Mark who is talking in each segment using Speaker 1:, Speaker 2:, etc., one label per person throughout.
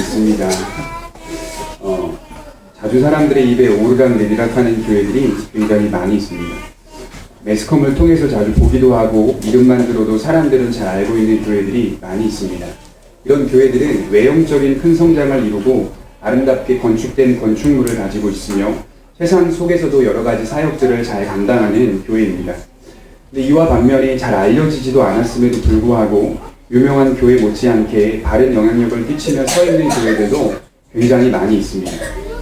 Speaker 1: 있습니다. 자주 사람들의 입에 오르락내리락 하는 교회들이 굉장히 많이 있습니다. 매스컴을 통해서 자주 보기도 하고 이름만 들어도 사람들은 잘 알고 있는 교회들이 많이 있습니다. 이런 교회들은 외형적인 큰 성장을 이루고 아름답게 건축된 건축물을 가지고 있으며 세상 속에서도 여러 가지 사역들을 잘 감당하는 교회입니다. 근데 이와 반면에 잘 알려지지도 않았음에도 불구하고 유명한 교회 못지않게 바른 영향력을 끼치며 서 있는 교회들도 굉장히 많이 있습니다.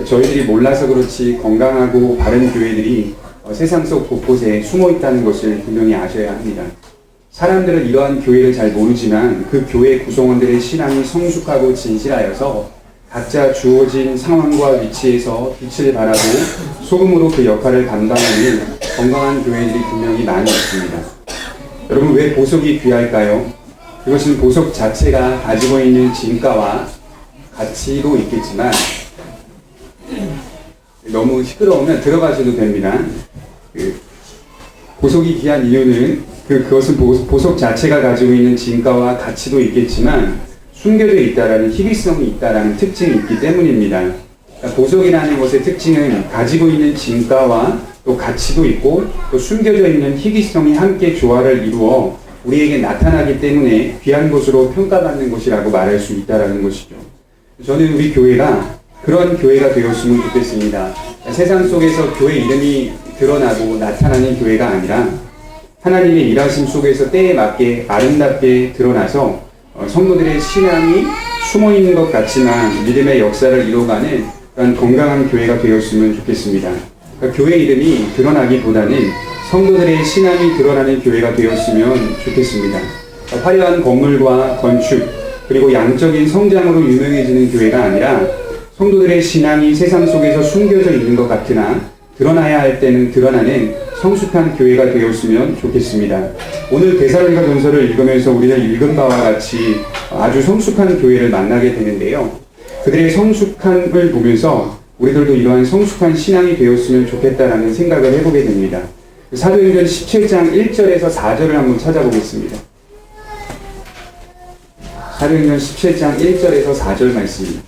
Speaker 1: 저희들이 몰라서 그렇지 건강하고 바른 교회들이 세상 속 곳곳에 숨어 있다는 것을 분명히 아셔야 합니다. 사람들은 이러한 교회를 잘 모르지만 그 교회 구성원들의 신앙이 성숙하고 진실하여서 각자 주어진 상황과 위치에서 빛을 발하고 소금으로 그 역할을 감당하는 건강한 교회들이 분명히 많이 있습니다. 여러분, 왜 보석이 귀할까요? 그것은 보석 자체가 가지고 있는 진가와 가치도 있겠지만 너무 시끄러우면 들어가셔도 됩니다. 보석이 귀한 이유는 그것은 보석 자체가 가지고 있는 진가와 가치도 있겠지만 숨겨져 있다라는 희귀성이 있다라는 특징이 있기 때문입니다. 그러니까 보석이라는 것의 특징은 가지고 있는 진가와 또 가치도 있고 또 숨겨져 있는 희귀성이 함께 조화를 이루어 우리에게 나타나기 때문에 귀한 것으로 평가받는 것이라고 말할 수 있다라는 것이죠. 저는 우리 교회가 그런 교회가 되었으면 좋겠습니다. 세상 속에서 교회 이름이 드러나고 나타나는 교회가 아니라 하나님의 일하심 속에서 때에 맞게 아름답게 드러나서 성도들의 신앙이 숨어있는 것 같지만 믿음의 역사를 이뤄가는 그런 건강한 교회가 되었으면 좋겠습니다. 그러니까 교회 이름이 드러나기보다는 성도들의 신앙이 드러나는 교회가 되었으면 좋겠습니다. 그러니까 화려한 건물과 건축 그리고 양적인 성장으로 유명해지는 교회가 아니라 성도들의 신앙이 세상 속에서 숨겨져 있는 것 같으나 드러나야 할 때는 드러나는 성숙한 교회가 되었으면 좋겠습니다. 오늘 데살로니가 전서를 읽으면서 우리는 읽은 바와 같이 아주 성숙한 교회를 만나게 되는데요. 그들의 성숙함을 보면서 우리들도 이러한 성숙한 신앙이 되었으면 좋겠다라는 생각을 해보게 됩니다. 사도행전 17장 1절에서 4절을 한번 찾아보겠습니다. 사도행전 17장 1절에서 4절 말씀입니다.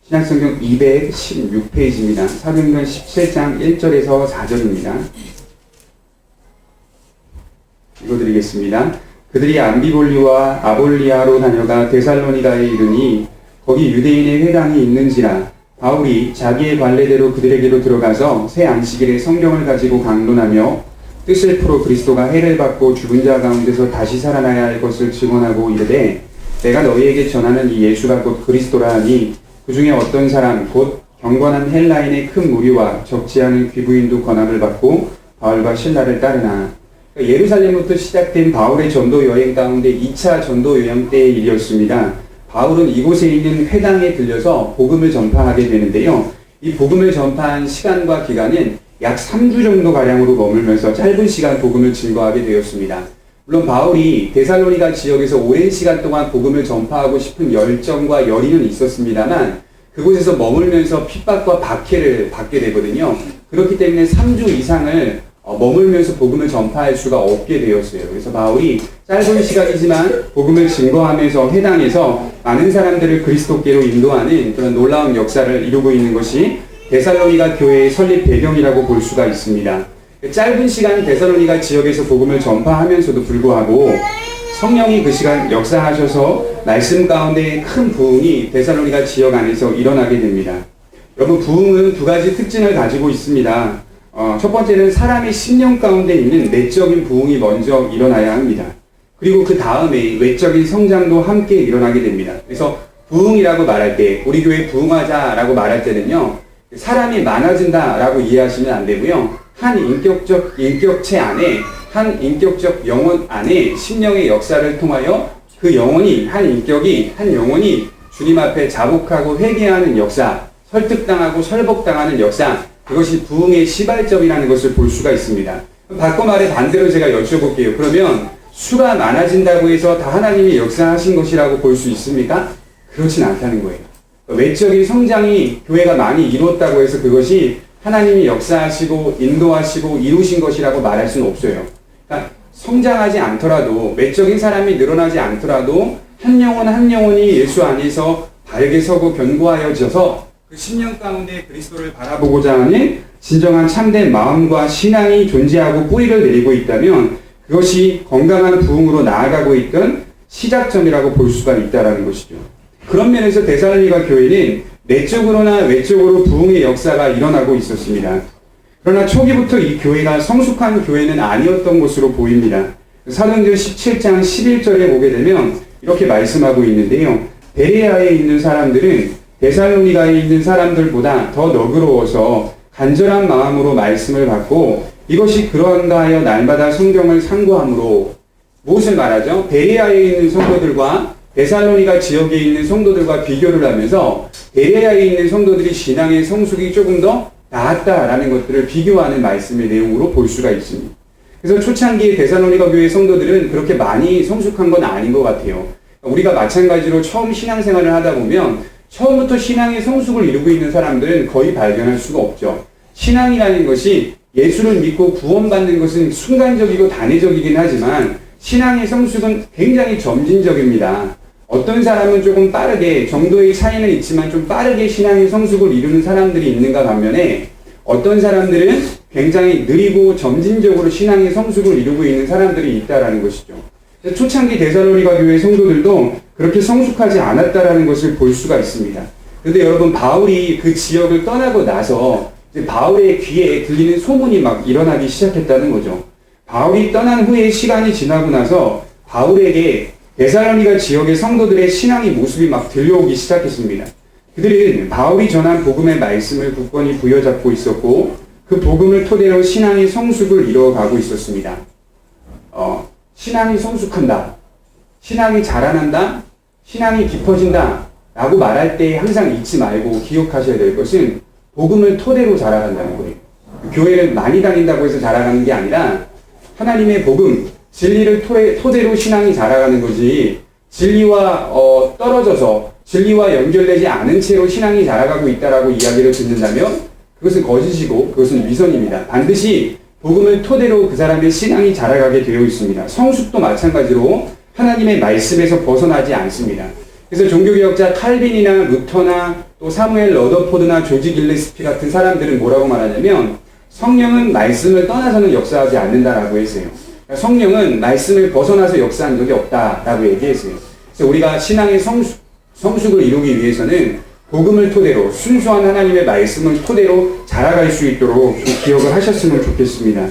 Speaker 1: 신약성경 216페이지입니다. 사도행전 17장 1절에서 4절입니다. 읽어드리겠습니다. 그들이 암비볼리와 아볼리아로 다녀가 데살로니가에 이르니 거기 유대인의 회당이 있는지라 바울이 자기의 관례대로 그들에게로 들어가서 새 안식일에 성경을 가지고 강론하며 뜻을 풀어 그리스도가 해를 받고 죽은 자 가운데서 다시 살아나야 할 것을 증언하고 이르되 내가 너희에게 전하는 이 예수가 곧 그리스도라 하니 그 중에 어떤 사람 곧 경건한 헬라인의 큰 무리와 적지 않은 귀부인도 권함을 받고 바울과 신라를 따르나. 예루살렘부터 시작된 바울의 전도 여행 가운데 2차 전도 여행 때의 일이었습니다. 바울은 이곳에 있는 회당에 들려서 복음을 전파하게 되는데요. 이 복음을 전파한 시간과 기간은 약 3주 정도 가량으로 머물면서 짧은 시간 복음을 증거하게 되었습니다. 물론 바울이 데살로니가 지역에서 오랜 시간 동안 복음을 전파하고 싶은 열정과 열의는 있었습니다만 그곳에서 머물면서 핍박과 박해를 받게 되거든요. 그렇기 때문에 3주 이상을 머물면서 복음을 전파할 수가 없게 되었어요. 그래서 바울이 짧은 시간이지만 복음을 증거하면서 회당에서 많은 사람들을 그리스도께로 인도하는 그런 놀라운 역사를 이루고 있는 것이 데살로니가 교회의 설립 배경이라고 볼 수가 있습니다. 짧은 시간 데살로니가 지역에서 복음을 전파하면서도 불구하고 성령이 그 시간 역사하셔서 말씀 가운데 큰 부흥이 데살로니가 지역 안에서 일어나게 됩니다. 여러분, 부흥은 두 가지 특징을 가지고 있습니다. 첫 번째는 사람의 심령 가운데 있는 내적인 부흥이 먼저 일어나야 합니다. 그리고 그 다음에 외적인 성장도 함께 일어나게 됩니다. 그래서 부흥이라고 말할 때, 우리 교회 부흥하자라고 말할 때는요, 사람이 많아진다라고 이해하시면 안 되고요. 한 인격체 안에, 한 인격적 영혼 안에 심령의 역사를 통하여 그 영혼이, 한 영혼이 주님 앞에 자복하고 회개하는 역사, 설득당하고 설복당하는 역사, 그것이 부흥의 시발점이라는 것을 볼 수가 있습니다. 바꿔 말해 반대로 제가 여쭤볼게요. 그러면 수가 많아진다고 해서 다 하나님이 역사하신 것이라고 볼 수 있습니까? 그렇진 않다는 거예요. 외적인 성장이 교회가 많이 이루었다고 해서 그것이 하나님이 역사하시고 인도하시고 이루신 것이라고 말할 수는 없어요. 그러니까 성장하지 않더라도, 외적인 사람이 늘어나지 않더라도 한 영혼 한 영혼이 예수 안에서 바르게 서고 견고하여져서 그 10년 가운데 그리스도를 바라보고자 하는 진정한 참된 마음과 신앙이 존재하고 뿌리를 내리고 있다면 그것이 건강한 부흥으로 나아가고 있던 시작점이라고 볼 수가 있다는 것이죠. 그런 면에서 데살로니가 교회는 내적으로나 외적으로 부흥의 역사가 일어나고 있었습니다. 그러나 초기부터 이 교회가 성숙한 교회는 아니었던 것으로 보입니다. 사도행전 17장 11절에 보게 되면 이렇게 말씀하고 있는데요. 베레아에 있는 사람들은 데살로니가에 있는 사람들보다 더 너그러워서 간절한 마음으로 말씀을 받고 이것이 그러한가 하여 날마다 성경을 상고함으로. 무엇을 말하죠? 베레아에 있는 성도들과 데살로니가 지역에 있는 성도들과 비교를 하면서 베레아에 있는 성도들이 신앙의 성숙이 조금 더 나았다라는 것들을 비교하는 말씀의 내용으로 볼 수가 있습니다. 그래서 초창기에 데살로니가 교회 성도들은 그렇게 많이 성숙한 건 아닌 것 같아요. 우리가 마찬가지로 처음 신앙생활을 하다 보면 처음부터 신앙의 성숙을 이루고 있는 사람들은 거의 발견할 수가 없죠. 신앙이라는 것이 예수를 믿고 구원받는 것은 순간적이고 단회적이긴 하지만 신앙의 성숙은 굉장히 점진적입니다. 어떤 사람은 조금 빠르게, 정도의 차이는 있지만 좀 빠르게 신앙의 성숙을 이루는 사람들이 있는가 반면에 어떤 사람들은 굉장히 느리고 점진적으로 신앙의 성숙을 이루고 있는 사람들이 있다라는 것이죠. 초창기 데살로니가 교회 성도들도 그렇게 성숙하지 않았다라는 것을 볼 수가 있습니다. 그런데 여러분, 바울이 그 지역을 떠나고 나서 이제 바울의 귀에 들리는 소문이 막 일어나기 시작했다는 거죠. 바울이 떠난 후에 시간이 지나고 나서 바울에게 데살로니가 지역의 성도들의 신앙의 모습이 막 들려오기 시작했습니다. 그들은 바울이 전한 복음의 말씀을 굳건히 부여잡고 있었고 그 복음을 토대로 신앙의 성숙을 이루어가고 있었습니다. 신앙이 성숙한다, 신앙이 자라난다, 신앙이 깊어진다 라고 말할 때 항상 잊지 말고 기억하셔야 될 것은 복음을 토대로 자라간다는 거예요. 교회를 많이 다닌다고 해서 자라가는 게 아니라 하나님의 복음, 진리를 토대로 신앙이 자라가는 거지, 진리와 떨어져서 진리와 연결되지 않은 채로 신앙이 자라가고 있다라고 이야기를 듣는다면 그것은 거짓이고 그것은 위선입니다. 반드시 복음을 토대로 그 사람의 신앙이 자라가게 되어 있습니다. 성숙도 마찬가지로 하나님의 말씀에서 벗어나지 않습니다. 그래서 종교개혁자 칼빈이나 루터나 또 사무엘 러더포드나 조지 길레스피 같은 사람들은 뭐라고 말하냐면 성령은 말씀을 떠나서는 역사하지 않는다라고 했어요. 그러니까 성령은 말씀을 벗어나서 역사한 적이 없다라고 얘기했어요. 그래서 우리가 신앙의 성숙을 이루기 위해서는 복음을 토대로 순수한 하나님의 말씀을 토대로 자라갈 수 있도록 좀 기억을 하셨으면 좋겠습니다.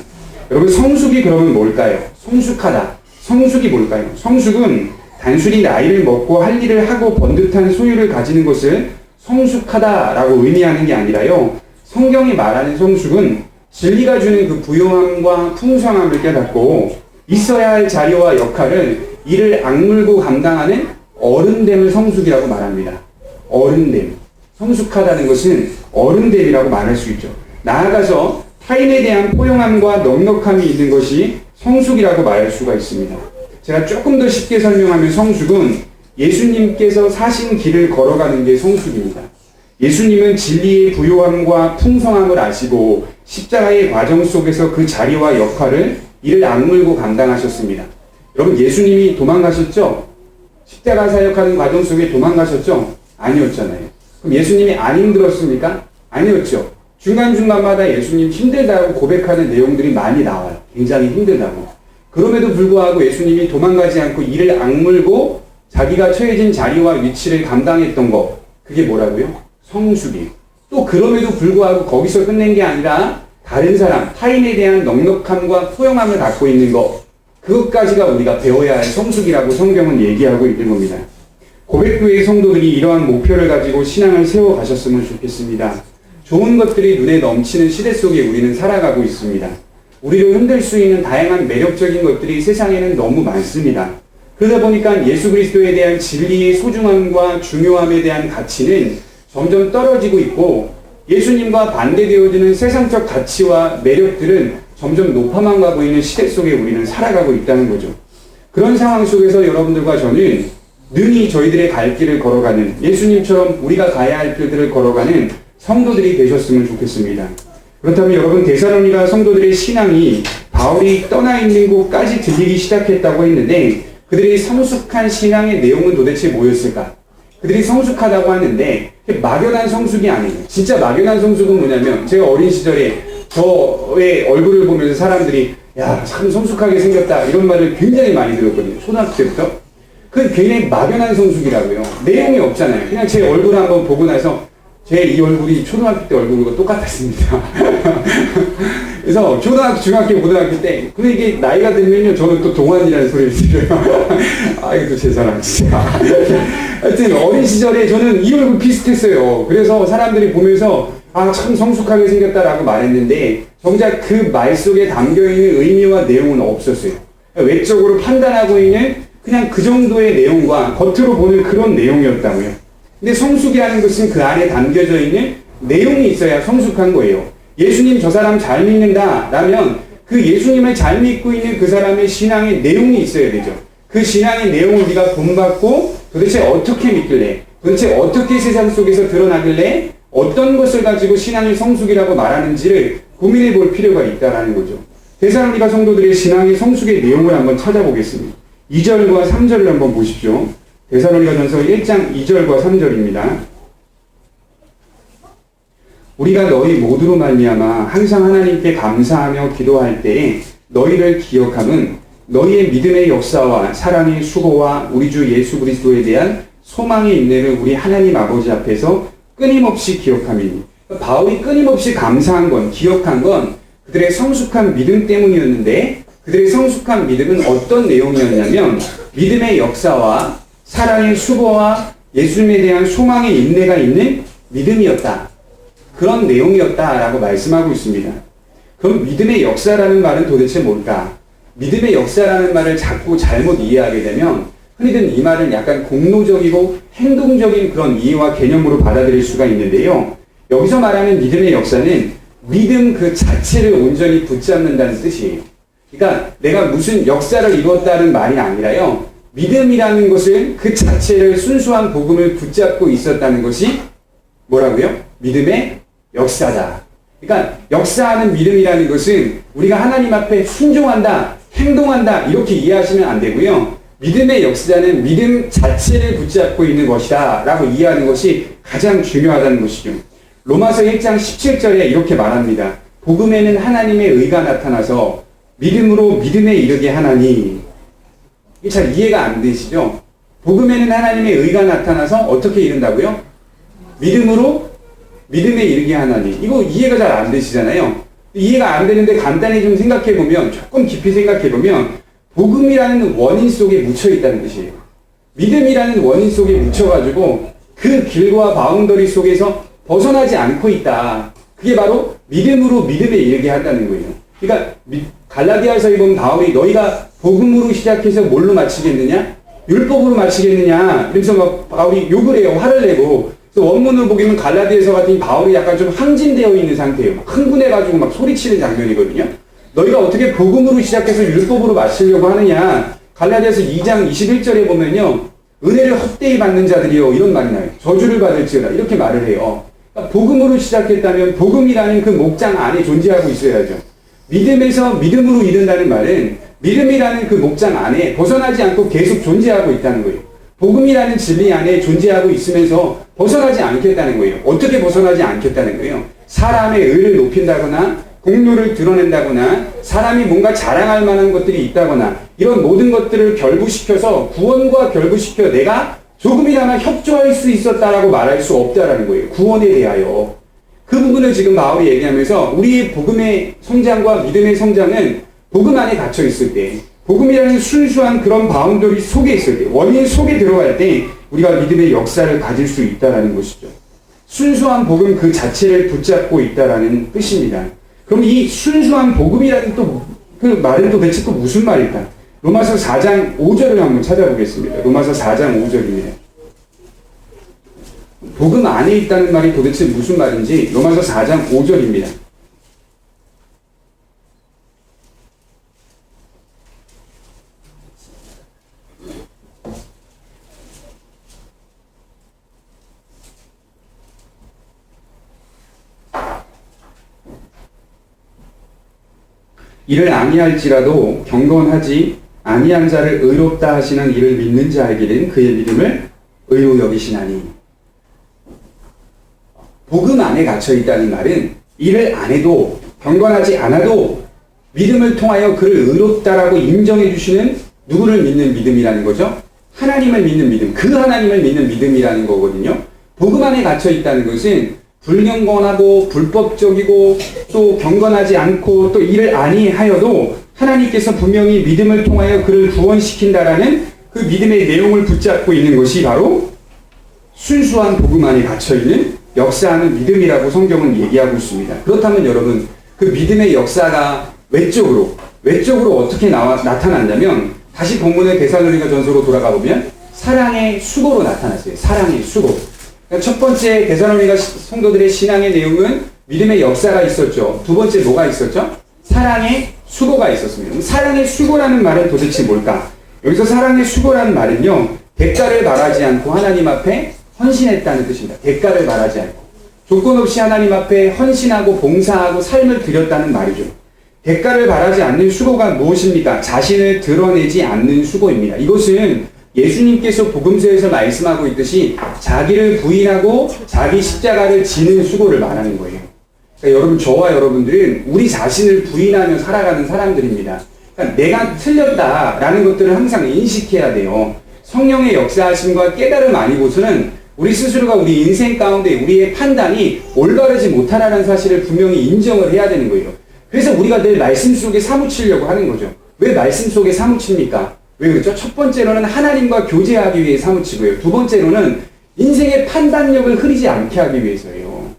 Speaker 1: 여러분, 성숙이 그러면 뭘까요? 성숙하다. 성숙이 뭘까요? 성숙은 단순히 나이를 먹고 할 일을 하고 번듯한 소유를 가지는 것을 성숙하다라고 의미하는 게 아니라요. 성경이 말하는 성숙은 진리가 주는 그 부요함과 풍성함을 깨닫고 있어야 할 자리와 역할을 이를 악물고 감당하는 어른됨을 성숙이라고 말합니다. 어른됨. 성숙하다는 것은 어른됨이라고 말할 수 있죠. 나아가서 타인에 대한 포용함과 넉넉함이 있는 것이 성숙이라고 말할 수가 있습니다. 제가 조금 더 쉽게 설명하면 성숙은 예수님께서 사신 길을 걸어가는 게 성숙입니다. 예수님은 진리의 부요함과 풍성함을 아시고 십자가의 과정 속에서 그 자리와 역할을 이를 악물고 감당하셨습니다. 여러분, 예수님이 도망가셨죠? 십자가 사역하는 과정 속에 도망가셨죠? 아니었잖아요. 그럼 예수님이 안 힘들었습니까? 아니었죠. 중간중간마다 예수님 힘들다고 고백하는 내용들이 많이 나와요. 굉장히 힘들다고. 그럼에도 불구하고 예수님이 도망가지 않고 이를 악물고 자기가 처해진 자리와 위치를 감당했던 것, 그게 뭐라고요? 성숙이에요. 또 그럼에도 불구하고 거기서 끝낸 게 아니라 다른 사람, 타인에 대한 넉넉함과 포용함을 갖고 있는 것, 그것까지가 우리가 배워야 할 성숙이라고 성경은 얘기하고 있는 겁니다. 고백교회의 성도들이 이러한 목표를 가지고 신앙을 세워가셨으면 좋겠습니다. 좋은 것들이 눈에 넘치는 시대 속에 우리는 살아가고 있습니다. 우리를 흔들 수 있는 다양한 매력적인 것들이 세상에는 너무 많습니다. 그러다 보니까 예수 그리스도에 대한 진리의 소중함과 중요함에 대한 가치는 점점 떨어지고 있고 예수님과 반대되어지는 세상적 가치와 매력들은 점점 높아만 가고 있는 시대 속에 우리는 살아가고 있다는 거죠. 그런 상황 속에서 여러분들과 저는 능히 저희들의 갈 길을 걸어가는, 예수님처럼 우리가 가야 할 길들을 걸어가는 성도들이 되셨으면 좋겠습니다. 그렇다면 여러분, 데살로니가 성도들의 신앙이 바울이 떠나 있는 곳까지 들리기 시작했다고 했는데, 그들의 성숙한 신앙의 내용은 도대체 뭐였을까? 그들이 성숙하다고 하는데 막연한 성숙이 아니에요. 진짜 막연한 성숙은 뭐냐면, 제가 어린 시절에 저의 얼굴을 보면서 사람들이 야, 참 성숙하게 생겼다 이런 말을 굉장히 많이 들었거든요. 초등학교 때부터. 그건 굉장히 막연한 성숙이라고요. 내용이 없잖아요. 그냥 제 얼굴을 한번 보고 나서 제 이 얼굴이 초등학교 때 얼굴과 똑같았습니다. 그래서 초등학교, 중학교, 고등학교 때, 근데 이게 나이가 들면요, 저는 또 동안이라는 소리를 들어요. 아이고, 제 사랑, 진짜. 하여튼, 어린 시절에 저는 이 얼굴 비슷했어요. 그래서 사람들이 보면서, 아, 참 성숙하게 생겼다라고 말했는데, 정작 그 말 속에 담겨있는 의미와 내용은 없었어요. 외적으로 판단하고 있는 그냥 그 정도의 내용과 겉으로 보는 그런 내용이었다고요. 근데 성숙이라는 것은 그 안에 담겨져 있는 내용이 있어야 성숙한 거예요. 예수님 저 사람 잘 믿는다 라면 그 예수님을 잘 믿고 있는 그 사람의 신앙의 내용이 있어야 되죠. 그 신앙의 내용을 우리가 본받고 도대체 어떻게 믿길래, 도대체 어떻게 세상 속에서 드러나길래 어떤 것을 가지고 신앙의 성숙이라고 말하는지를 고민해 볼 필요가 있다는 거죠. 데살로니가 성도들의 신앙의 성숙의 내용을 한번 찾아보겠습니다. 2절과 3절을 한번 보십시오. 데살로니가전서 1장 2절과 3절입니다. 우리가 너희 모두로 말미암아 항상 하나님께 감사하며 기도할 때에 너희를 기억함은 너희의 믿음의 역사와 사랑의 수고와 우리 주 예수 그리스도에 대한 소망의 인내를 우리 하나님 아버지 앞에서 끊임없이 기억함이니. 바울이 끊임없이 감사한 건, 기억한 건 그들의 성숙한 믿음 때문이었는데, 그들의 성숙한 믿음은 어떤 내용이었냐면 믿음의 역사와 사랑의 수고와 예수님에 대한 소망의 인내가 있는 믿음이었다. 그런 내용이었다라고 말씀하고 있습니다. 그럼 믿음의 역사라는 말은 도대체 뭘까? 믿음의 역사라는 말을 자꾸 잘못 이해하게 되면 흔히들 이 말은 약간 공로적이고 행동적인 그런 이해와 개념으로 받아들일 수가 있는데요. 여기서 말하는 믿음의 역사는 믿음 그 자체를 온전히 붙잡는다는 뜻이에요. 그러니까 내가 무슨 역사를 이뤘다는 말이 아니라요. 믿음이라는 것은 그 자체를 순수한 복음을 붙잡고 있었다는 것이 뭐라고요? 믿음의 역사다. 그러니까 역사하는 믿음이라는 것은 우리가 하나님 앞에 순종한다, 행동한다 이렇게 이해하시면 안 되고요. 믿음의 역사는 믿음 자체를 붙잡고 있는 것이다 라고 이해하는 것이 가장 중요하다는 것이죠. 로마서 1장 17절에 이렇게 말합니다. 복음에는 하나님의 의가 나타나서 믿음으로 믿음에 이르게 하나니. 잘 이해가 안 되시죠? 복음에는 하나님의 의가 나타나서 어떻게 이른다고요? 믿음으로 믿음에 이르게 하나니. 이거 이해가 잘 안 되시잖아요. 이해가 안 되는데 간단히 좀 생각해보면, 조금 깊이 생각해보면 복음이라는 원인 속에 묻혀있다는 뜻이에요. 믿음이라는 원인 속에 묻혀가지고 그 길과 바운더리 속에서 벗어나지 않고 있다. 그게 바로 믿음으로 믿음에 이르게 한다는 거예요. 그러니까 갈라디아서에 보면 바울이 너희가 복음으로 시작해서 뭘로 마치겠느냐? 율법으로 마치겠느냐? 그래서 막 바울이 욕을 해요. 화를 내고. 그래서 원문을 보면 갈라디아서 같은 바울이 약간 좀 항진되어 있는 상태예요. 막 흥분해가지고 막 소리치는 장면이거든요. 너희가 어떻게 복음으로 시작해서 율법으로 마치려고 하느냐? 갈라디아서 2장 21절에 보면요. 은혜를 헛되이 받는 자들이요. 이런 말이 나요. 저주를 받을지어다. 이렇게 말을 해요. 그러니까 복음으로 시작했다면 복음이라는 그 목장 안에 존재하고 있어야죠. 믿음에서 믿음으로 이른다는 말은 믿음이라는 그 목장 안에 벗어나지 않고 계속 존재하고 있다는 거예요. 복음이라는 진리 안에 존재하고 있으면서 벗어나지 않겠다는 거예요. 어떻게 벗어나지 않겠다는 거예요? 사람의 의를 높인다거나 공로를 드러낸다거나 사람이 뭔가 자랑할 만한 것들이 있다거나 이런 모든 것들을 결부시켜서 구원과 결부시켜 내가 조금이나마 협조할 수 있었다라고 말할 수 없다라는 거예요. 구원에 대하여. 그 부분을 지금 바울이 얘기하면서 우리의 복음의 성장과 믿음의 성장은 복음 안에 갇혀 있을 때, 복음이라는 순수한 그런 바운더리 속에 있을 때, 원인 속에 들어갈 때 우리가 믿음의 역사를 가질 수 있다는 것이죠. 순수한 복음 그 자체를 붙잡고 있다는 뜻입니다. 그럼 이 순수한 복음이라는 또 그 말은 도대체 또 무슨 말일까? 로마서 4장 5절을 한번 찾아보겠습니다. 로마서 4장 5절입니다. 복음 안에 있다는 말이 도대체 무슨 말인지 로마서 4장 5절입니다. 이를 아니할지라도 경건하지 아니한 자를 의롭다 하시는 이를 믿는 자에게는 그의 믿음을 의로 여기시나니. 복음 안에 갇혀 있다는 말은 일을 안 해도 경건하지 않아도 믿음을 통하여 그를 의롭다라고 인정해 주시는 누구를 믿는 믿음이라는 거죠? 하나님을 믿는 믿음, 그 하나님을 믿는 믿음이라는 거거든요. 복음 안에 갇혀 있다는 것은 불경건하고 불법적이고 또 경건하지 않고 또 일을 아니하여도 하나님께서 분명히 믿음을 통하여 그를 구원시킨다라는 그 믿음의 내용을 붙잡고 있는 것이 바로 순수한 복음 안에 갇혀있는 역사하는 믿음이라고 성경은 얘기하고 있습니다. 그렇다면 여러분, 그 믿음의 역사가 외적으로 어떻게 나타났냐면, 다시 본문의 데살로니가 전서로 돌아가 보면 사랑의 수고로 나타났어요. 사랑의 수고. 그러니까 첫 번째 데살로니가 성도들의 신앙의 내용은 믿음의 역사가 있었죠. 두 번째 뭐가 있었죠? 사랑의 수고가 있었습니다. 그럼 사랑의 수고라는 말은 도대체 뭘까? 여기서 사랑의 수고라는 말은요, 대가를 바라지 않고 하나님 앞에 헌신했다는 뜻입니다. 대가를 바라지 않고 조건 없이 하나님 앞에 헌신하고 봉사하고 삶을 드렸다는 말이죠. 대가를 바라지 않는 수고가 무엇입니까? 자신을 드러내지 않는 수고입니다. 이것은 예수님께서 복음서에서 말씀하고 있듯이 자기를 부인하고 자기 십자가를 지는 수고를 말하는 거예요. 그러니까 여러분, 저와 여러분들은 우리 자신을 부인하며 살아가는 사람들입니다. 그러니까 내가 틀렸다라는 것들을 항상 인식해야 돼요. 성령의 역사하심과 깨달음 아니고서는 우리 스스로가 우리 인생 가운데 우리의 판단이 올바르지 못하다는 사실을 분명히 인정을 해야 되는 거예요. 그래서 우리가 늘 말씀 속에 사무치려고 하는 거죠. 왜 말씀 속에 사무칩니까? 왜 그렇죠? 첫 번째로는 하나님과 교제하기 위해 사무치고요. 두 번째로는 인생의 판단력을 흐리지 않게 하기 위해서예요.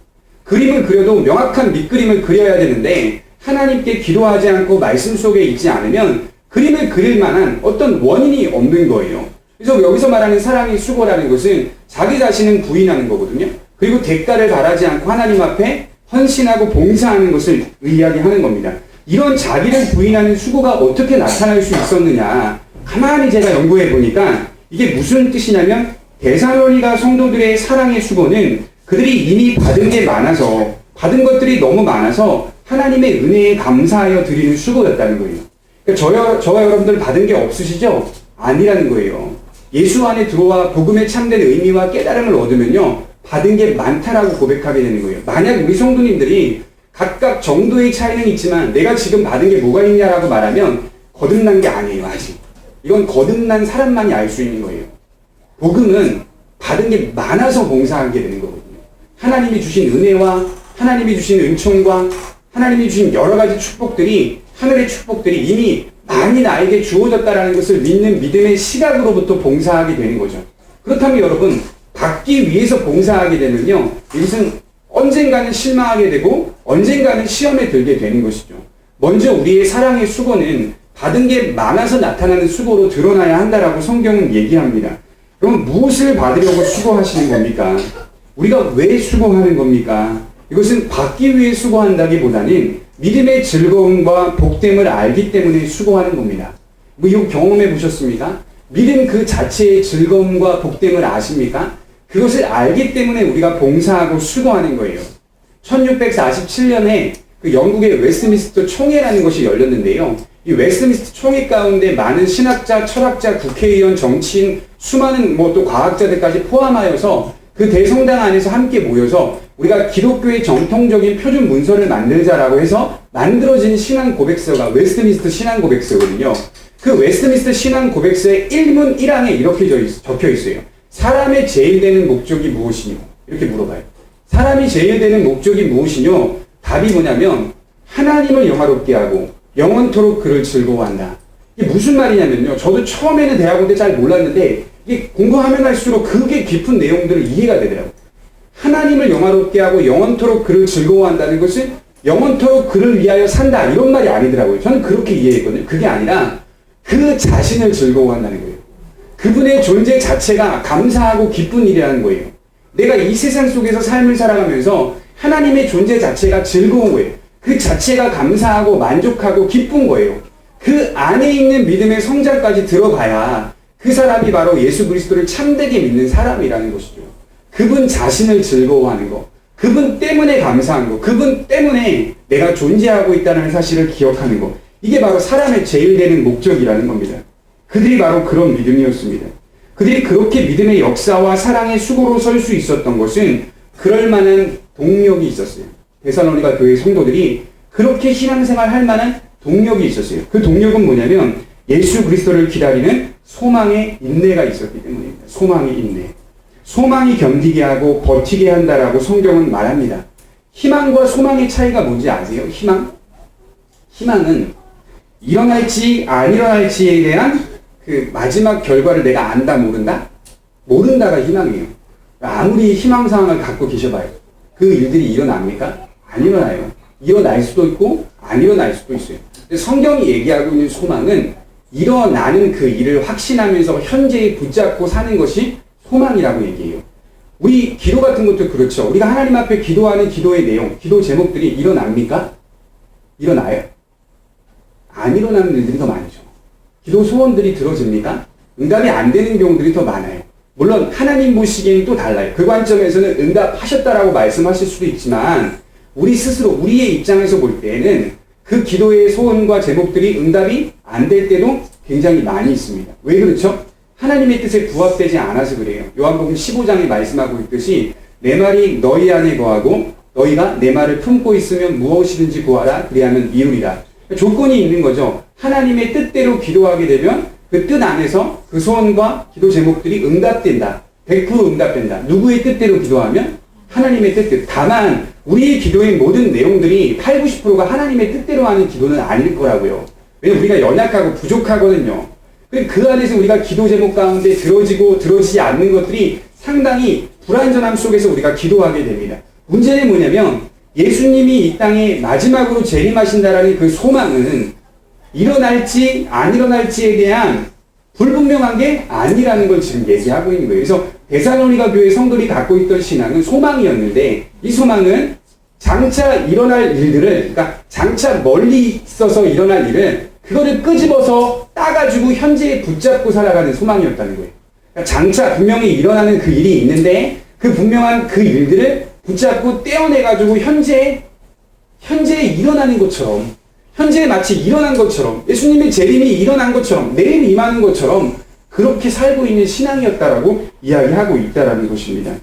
Speaker 1: 그림을 그려도 명확한 밑그림을 그려야 되는데 하나님께 기도하지 않고 말씀 속에 있지 않으면 그림을 그릴 만한 어떤 원인이 없는 거예요. 그래서 여기서 말하는 사랑의 수고라는 것은 자기 자신은 부인하는 거거든요. 그리고 대가를 바라지 않고 하나님 앞에 헌신하고 봉사하는 것을 이야기하는 겁니다. 이런 자기를 부인하는 수고가 어떻게 나타날 수 있었느냐, 가만히 제가 연구해 보니까 이게 무슨 뜻이냐면, 데살로니가 성도들의 사랑의 수고는 그들이 이미 받은 게 많아서, 받은 것들이 너무 많아서 하나님의 은혜에 감사하여 드리는 수고였다는 거예요. 그러니까 저와 여러분들 받은 게 없으시죠? 아니라는 거예요. 예수 안에 들어와 복음의 참된 의미와 깨달음을 얻으면요, 받은 게 많다라고 고백하게 되는 거예요. 만약 우리 성도님들이 각각 정도의 차이는 있지만 내가 지금 받은 게 뭐가 있냐라고 말하면 거듭난 게 아니에요, 아직. 이건 거듭난 사람만이 알 수 있는 거예요. 복음은 받은 게 많아서 봉사하게 되는 거거든요. 하나님이 주신 은혜와 하나님이 주신 은총과 하나님이 주신 여러 가지 축복들이, 하늘의 축복들이 이미 많이 나에게 주어졌다라는 것을 믿는 믿음의 시각으로부터 봉사하게 되는 거죠. 그렇다면 여러분, 받기 위해서 봉사하게 되면요, 이것은 언젠가는 실망하게 되고 언젠가는 시험에 들게 되는 것이죠. 먼저 우리의 사랑의 수고는 받은 게 많아서 나타나는 수고로 드러나야 한다라고 성경은 얘기합니다. 그럼 무엇을 받으려고 수고하시는 겁니까? 우리가 왜 수고하는 겁니까? 이것은 받기 위해 수고한다기보다는 믿음의 즐거움과 복됨을 알기 때문에 수고하는 겁니다. 뭐 이거 경험해 보셨습니까? 믿음 그 자체의 즐거움과 복됨을 아십니까? 그것을 알기 때문에 우리가 봉사하고 수고하는 거예요. 1647년에 그 영국의 웨스트민스터 총회라는 것이 열렸는데요. 이 웨스트민스터 총회 가운데 많은 신학자, 철학자, 국회의원, 정치인, 수많은 뭐 또 과학자들까지 포함하여서 그 대성당 안에서 함께 모여서 우리가 기독교의 정통적인 표준 문서를 만들자라고 해서 만들어진 신앙 고백서가 웨스트민스터 신앙 고백서거든요. 그 웨스트민스터 신앙 고백서의 1문 1항에 이렇게 적혀 있어요. 사람의 제일 되는 목적이 무엇이뇨? 이렇게 물어봐요. 사람이 제일 되는 목적이 무엇이뇨? 답이 뭐냐면 하나님을 영화롭게 하고 영원토록 그를 즐거워한다. 이게 무슨 말이냐면요, 저도 처음에는 대학원 때 잘 몰랐는데 이게 공부하면 할수록 그게 깊은 내용들을 이해가 되더라고요. 하나님을 영화롭게 하고 영원토록 그를 즐거워한다는 것은 영원토록 그를 위하여 산다, 이런 말이 아니더라고요. 저는 그렇게 이해했거든요. 그게 아니라 그 자신을 즐거워한다는 거예요. 그분의 존재 자체가 감사하고 기쁜 일이라는 거예요. 내가 이 세상 속에서 삶을 살아가면서 하나님의 존재 자체가 즐거운 거예요. 그 자체가 감사하고 만족하고 기쁜 거예요. 그 안에 있는 믿음의 성장까지 들어가야 그 사람이 바로 예수 그리스도를 참되게 믿는 사람이라는 것이죠. 그분 자신을 즐거워하는 거, 그분 때문에 감사한 거, 그분 때문에 내가 존재하고 있다는 사실을 기억하는 거, 이게 바로 사람의 제일 되는 목적이라는 겁니다. 그들이 바로 그런 믿음이었습니다. 그들이 그렇게 믿음의 역사와 사랑의 수고로 설 수 있었던 것은 그럴 만한 동력이 있었어요. 데살로니가 교회 성도들이 그렇게 신앙생활 할 만한 동력이 있었어요. 그 동력은 뭐냐면 예수 그리스도를 기다리는 소망의 인내가 있었기 때문입니다. 소망의 인내. 소망이 견디게 하고 버티게 한다라고 성경은 말합니다. 희망과 소망의 차이가 뭔지 아세요? 희망은 일어날지 안 일어날지에 대한 그 마지막 결과를 내가 안다 모른다? 모른다가 희망이에요. 아무리 희망사항을 갖고 계셔봐요. 그 일들이 일어납니까? 안 일어나요. 일어날 수도 있고 안 일어날 수도 있어요. 성경이 얘기하고 있는 소망은 일어나는 그 일을 확신하면서 현재에 붙잡고 사는 것이 소망이라고 얘기해요. 우리 기도 같은 것도 그렇죠. 우리가 하나님 앞에 기도하는 기도의 내용, 기도 제목들이 일어납니까? 일어나요? 안 일어나는 일들이 더 많죠. 기도 소원들이 들어집니까? 응답이 안 되는 경우들이 더 많아요. 물론 하나님 보시기에는 또 달라요. 그 관점에서는 응답하셨다라고 말씀하실 수도 있지만 우리 스스로 우리의 입장에서 볼 때는 그 기도의 소원과 제목들이 응답이 안 될 때도 굉장히 많이 있습니다. 왜 그렇죠? 하나님의 뜻에 부합되지 않아서 그래요. 요한복음 15장에 말씀하고 있듯이 내 말이 너희 안에 거하고 너희가 내 말을 품고 있으면 무엇이든지 구하라 그리하면 이루리라. 조건이 있는 거죠. 하나님의 뜻대로 기도하게 되면 그 뜻 안에서 그 소원과 기도 제목들이 응답된다. 100% 응답된다. 누구의 뜻대로 기도하면? 하나님의 뜻대로. 다만 우리의 기도의 모든 내용들이 8, 90%가 하나님의 뜻대로 하는 기도는 아닐 거라고요. 왜냐면 우리가 연약하고 부족하거든요. 그 안에서 우리가 기도 제목 가운데 들어지고 들어지지 않는 것들이 상당히 불완전함 속에서 우리가 기도하게 됩니다. 문제는 뭐냐면 예수님이 이 땅에 마지막으로 재림하신다라는 그 소망은 일어날지 안 일어날지에 대한 불분명한 게 아니라는 걸 지금 얘기하고 있는 거예요. 그래서 데살로니가 교회 성도들이 갖고 있던 신앙은 소망이었는데 이 소망은 장차 일어날 일들을, 그러니까 장차 멀리 있어서 일어날 일을 그거를 끄집어서 따가지고 현재에 붙잡고 살아가는 소망이었다는 거예요. 그러니까 장차 분명히 일어나는 그 일이 있는데 그 분명한 그 일들을 붙잡고 떼어내가지고 현재에 일어나는 것처럼, 현재에 마치 일어난 것처럼, 예수님의 재림이 일어난 것처럼, 내일 임하는 것처럼 그렇게 살고 있는 신앙이었다라고 이야기하고 있다라는 것입니다.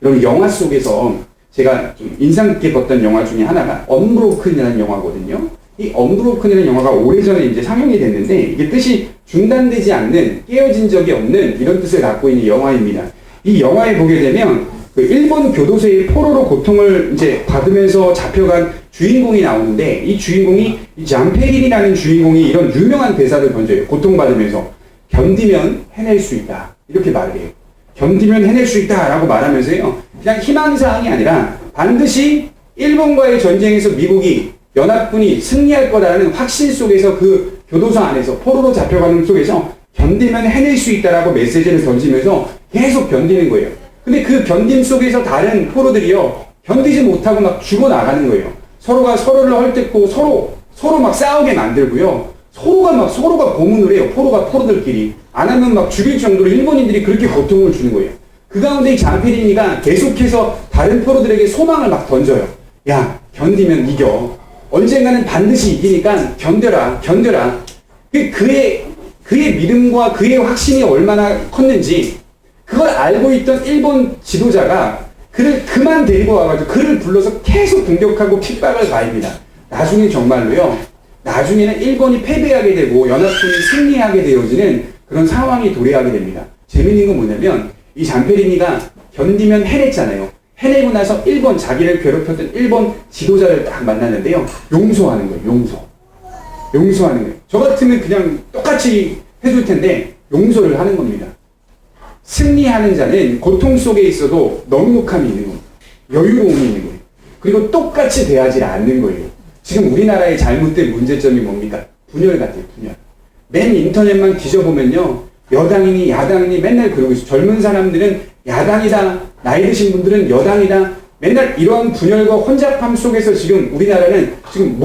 Speaker 1: 여러분, 영화 속에서 제가 좀 인상 깊게 봤던 영화 중에 하나가 언브로큰이라는 영화거든요. 이 언브로큰이라는 영화가 오래전에 이제 상영이 됐는데 이게 뜻이 중단되지 않는, 깨어진 적이 없는 이런 뜻을 갖고 있는 영화입니다. 이 영화에 보게 되면 그 일본 교도소의 포로로 고통을 이제 받으면서 잡혀간 주인공이 나오는데 이 주인공이 잠페린이라는 주인공이 이런 유명한 대사를 던져요. 고통받으면서 견디면 해낼 수 있다. 이렇게 말을 해요. 견디면 해낼 수 있다라고 말하면서요. 그냥 희망사항이 아니라 반드시 일본과의 전쟁에서 미국이 연합군이 승리할 거라는 확신 속에서 그 교도소 안에서 포로로 잡혀가는 속에서 견디면 해낼 수 있다라고 메시지를 던지면서 계속 견디는 거예요. 근데 그 견딤 속에서 다른 포로들이요, 견디지 못하고 막 죽어나가는 거예요. 서로가 서로를 헐뜯고 서로 막 싸우게 만들고요. 서로가 고문을 해요. 포로들끼리. 안 하면 막 죽일 정도로 일본인들이 그렇게 고통을 주는 거예요. 그 가운데 이 잠피린이가 계속해서 다른 포로들에게 소망을 막 던져요. 야, 견디면 이겨. 언젠가는 반드시 이기니까 견뎌라. 그의 믿음과 그의 확신이 얼마나 컸는지 그걸 알고 있던 일본 지도자가 그를 그만 데리고 와가지고 그를 불러서 계속 공격하고 핍박을 가합니다. 나중에 정말로요. 나중에는 일본이 패배하게 되고 연합군이 승리하게 되어지는 그런 상황이 도래하게 됩니다. 재밌는 건 뭐냐면 이 잠페리니가 견디면 해냈잖아요. 해내고 나서 자기를 괴롭혔던 일본 지도자를 딱 만났는데요. 용서하는 거예요. 용서하는 거예요. 저 같으면 그냥 똑같이 해줄 텐데 용서를 하는 겁니다. 승리하는 자는 고통 속에 있어도 넉넉함이 있는 겁니다. 여유로움이 있는 거예요. 그리고 똑같이 대하지 않는 거예요. 지금 우리나라의 잘못된 문제점이 뭡니까? 분열 같아요, 분열. 맨 인터넷만 뒤져보면요. 여당이니 야당이니 맨날 그러고 있어요. 젊은 사람들은 야당이다, 나이 드신 분들은 여당이다. 맨날 이러한 분열과 혼잡함 속에서 지금 우리나라는 지금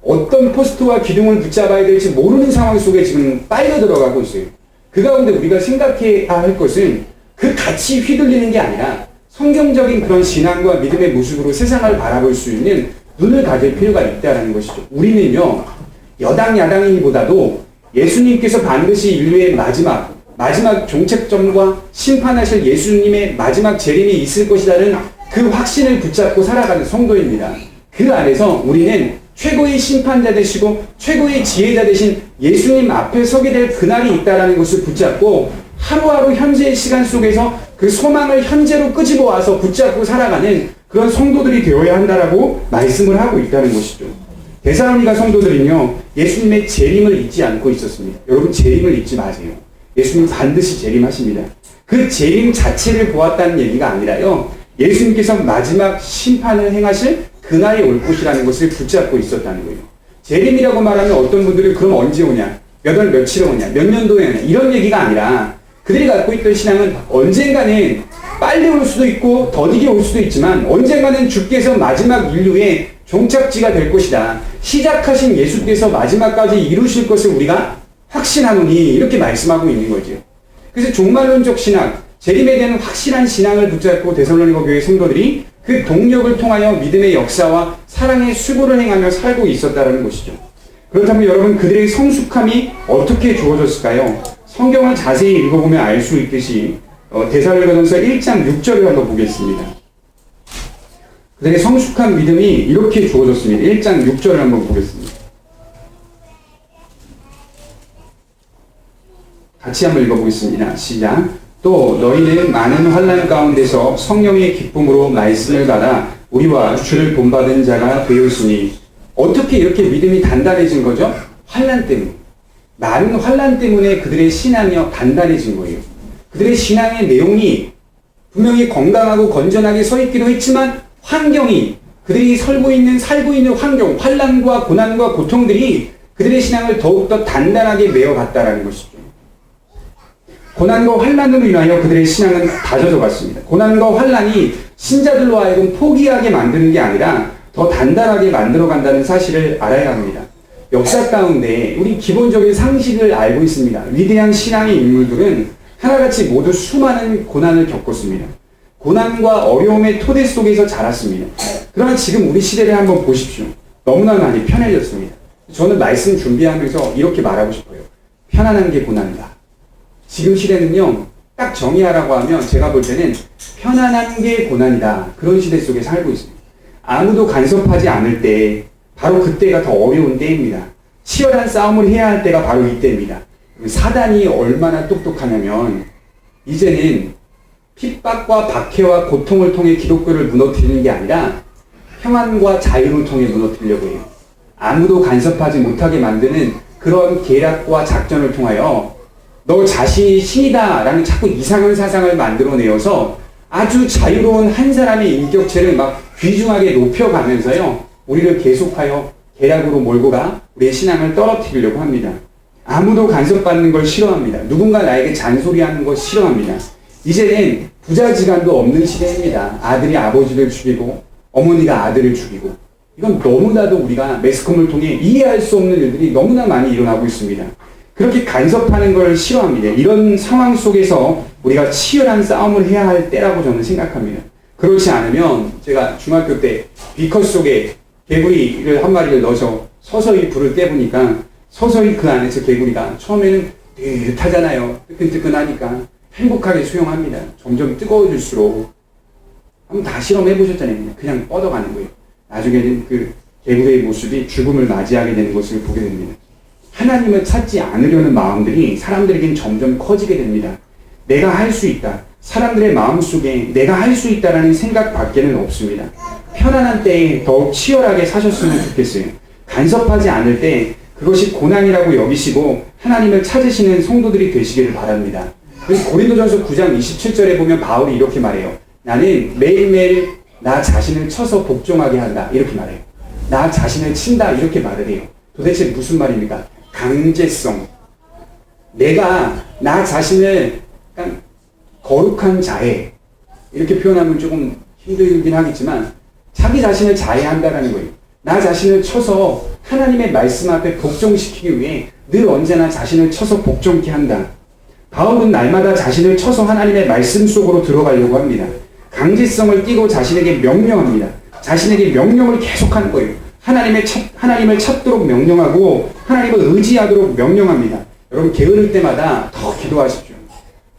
Speaker 1: 어떤 포스트와 기둥을 붙잡아야 될지 모르는 상황 속에 지금 빨려 들어가고 있어요. 그 가운데 우리가 생각해야 할 것은 그 같이 휘둘리는 게 아니라 성경적인 그런 신앙과 믿음의 모습으로 세상을 바라볼 수 있는 눈을 가질 필요가 있다는 것이죠. 우리는요, 여당 야당이보다도 예수님께서 반드시 인류의 마지막 종착점과 심판하실 예수님의 마지막 재림이 있을 것이라는 그 확신을 붙잡고 살아가는 성도입니다. 그 안에서 우리는 최고의 심판자 되시고 최고의 지혜자 되신 예수님 앞에 서게 될 그날이 있다는 것을 붙잡고 하루하루 현재의 시간 속에서 그 소망을 현재로 끄집어 와서 붙잡고 살아가는 그런 성도들이 되어야 한다라고 말씀을 하고 있다는 것이죠. 데살로니가 성도들은요, 예수님의 재림을 잊지 않고 있었습니다. 여러분, 재림을 잊지 마세요. 예수님 반드시 재림하십니다. 그 재림 자체를 보았다는 얘기가 아니라요, 예수님께서 마지막 심판을 행하실 그날이 올 것이라는 것을 붙잡고 있었다는 거예요. 재림이라고 말하면 어떤 분들이 그럼 언제 오냐, 몇 월 며칠에 오냐, 몇 년도에 오냐, 이런 얘기가 아니라 그들이 갖고 있던 신앙은 언젠가는 빨리 올 수도 있고 더디게 올 수도 있지만 언젠가는 주께서 마지막 인류의 종착지가 될 것이다. 시작하신 예수께서 마지막까지 이루실 것을 우리가 확신하노니, 이렇게 말씀하고 있는 거죠. 그래서 종말론적 신학, 재림에 대한 확실한 신앙을 붙잡고 데살로니가 교회 성도들이 그 동력을 통하여 믿음의 역사와 사랑의 수고를 행하며 살고 있었다는 것이죠. 그렇다면 여러분, 그들의 성숙함이 어떻게 주어졌을까요? 성경을 자세히 읽어보면 알 수 있듯이 데살로니가전서 1장 6절을 한번 보겠습니다. 그들의 성숙한 믿음이 이렇게 주어졌습니다. 1장 6절을 한번 보겠습니다. 같이 한번 읽어보겠습니다. 시작. 또 너희는 많은 환난 가운데서 성령의 기쁨으로 말씀을 받아 우리와 주를 본받은 자가 되었으니. 어떻게 이렇게 믿음이 단단해진 거죠? 환난 때문에. 많은 환난 때문에 그들의 신앙이 단단해진 거예요. 그들의 신앙의 내용이 분명히 건강하고 건전하게 서 있기도 했지만 환경이, 그들이 살고 있는 환경, 환난과 고난과 고통들이 그들의 신앙을 더욱더 단단하게 메어갔다라는 것이죠. 고난과 환난으로 인하여 그들의 신앙은 다져져 갔습니다. 고난과 환난이 신자들로 하여금 포기하게 만드는 게 아니라 더 단단하게 만들어 간다는 사실을 알아야 합니다. 역사 가운데 우리 기본적인 상식을 알고 있습니다. 위대한 신앙의 인물들은 하나같이 모두 수많은 고난을 겪었습니다. 고난과 어려움의 토대 속에서 자랐습니다. 그러나 지금 우리 시대를 한번 보십시오. 너무나 많이 편해졌습니다. 저는 말씀 준비하면서 이렇게 말하고 싶어요. 편안한 게 고난이다. 지금 시대는요, 딱 정의하라고 하면 제가 볼 때는 편안한 게 고난이다. 그런 시대 속에 살고 있습니다. 아무도 간섭하지 않을 때, 바로 그때가 더 어려운 때입니다. 치열한 싸움을 해야 할 때가 바로 이때입니다. 사단이 얼마나 똑똑하냐면, 이제는 핍박과 박해와 고통을 통해 기독교를 무너뜨리는 게 아니라 평안과 자유를 통해 무너뜨리려고 해요. 아무도 간섭하지 못하게 만드는 그런 계략과 작전을 통하여 너 자신이 신이다 라는 자꾸 이상한 사상을 만들어내어서 아주 자유로운 한 사람의 인격체를 막 귀중하게 높여가면서요, 우리를 계속하여 계략으로 몰고 가 우리의 신앙을 떨어뜨리려고 합니다. 아무도 간섭받는 걸 싫어합니다. 누군가 나에게 잔소리하는 걸 싫어합니다. 이제는 부자지간도 없는 시대입니다. 아들이 아버지를 죽이고 어머니가 아들을 죽이고, 이건 너무나도 우리가 매스컴을 통해 이해할 수 없는 일들이 너무나 많이 일어나고 있습니다. 그렇게 간섭하는 걸 싫어합니다. 이런 상황 속에서 우리가 치열한 싸움을 해야 할 때라고 저는 생각합니다. 그렇지 않으면 제가 중학교 때 비커 속에 개구리를 한 마리를 넣어서 서서히 불을 떼보니까 서서히 그 안에서 개구리가 처음에는 뜨뜻하잖아요. 뜨끈뜨끈하니까 행복하게 수영합니다. 점점 뜨거워질수록, 한번 다 실험해보셨잖아요. 그냥 뻗어가는 거예요. 나중에는 그 개구리의 모습이 죽음을 맞이하게 되는 것을 보게 됩니다. 하나님을 찾지 않으려는 마음들이 사람들에겐 점점 커지게 됩니다. 내가 할 수 있다. 사람들의 마음속에 내가 할 수 있다라는 생각밖에는 없습니다. 편안한 때에 더욱 치열하게 사셨으면 좋겠어요. 간섭하지 않을 때 그것이 고난이라고 여기시고 하나님을 찾으시는 성도들이 되시기를 바랍니다. 고린도전서 9장 27절에 보면 바울이 이렇게 말해요. 나는 매일매일 나 자신을 쳐서 복종하게 한다. 이렇게 말해요. 나 자신을 친다. 이렇게 말을 해요. 도대체 무슨 말입니까? 강제성. 내가 나 자신을 약간 거룩한 자해, 이렇게 표현하면 조금 힘들긴 하겠지만 자기 자신을 자해한다라는 거예요. 나 자신을 쳐서 하나님의 말씀 앞에 복종시키기 위해 늘 언제나 자신을 쳐서 복종케 한다. 바울은 날마다 자신을 쳐서 하나님의 말씀 속으로 들어가려고 합니다. 강제성을 띠고 자신에게 명령합니다. 자신에게 명령을 계속하는 거예요. 하나님을 찾도록 명령하고 하나님을 의지하도록 명령합니다. 여러분 게으를 때마다 더 기도하십시오.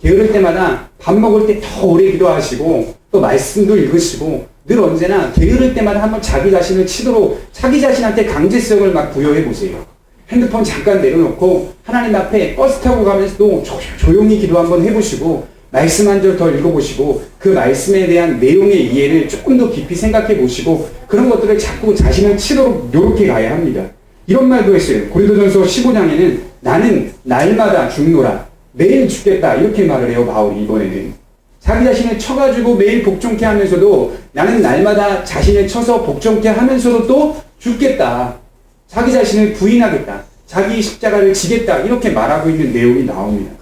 Speaker 1: 게으를 때마다 밥 먹을 때 더 오래 기도하시고 또 말씀도 읽으시고 늘 언제나 게으를 때마다 한번 자기 자신을 치도록 자기 자신한테 강제성을 막 부여해 보세요. 핸드폰 잠깐 내려놓고 하나님 앞에 버스 타고 가면서도 조용히 기도 한번 해보시고 말씀 한 절 더 읽어보시고 그 말씀에 대한 내용의 이해를 조금 더 깊이 생각해 보시고 그런 것들을 자꾸 자신을 치도록 요렇게 가야 합니다. 이런 말도 했어요. 고린도전서 15장에는 나는 날마다 죽노라 매일 죽겠다 이렇게 말을 해요. 바울이 이번에는 자기 자신을 쳐가지고 매일 복종케 하면서도 나는 날마다 자신을 쳐서 복종케 하면서도 또 죽겠다. 자기 자신을 부인하겠다. 자기 십자가를 지겠다. 이렇게 말하고 있는 내용이 나옵니다.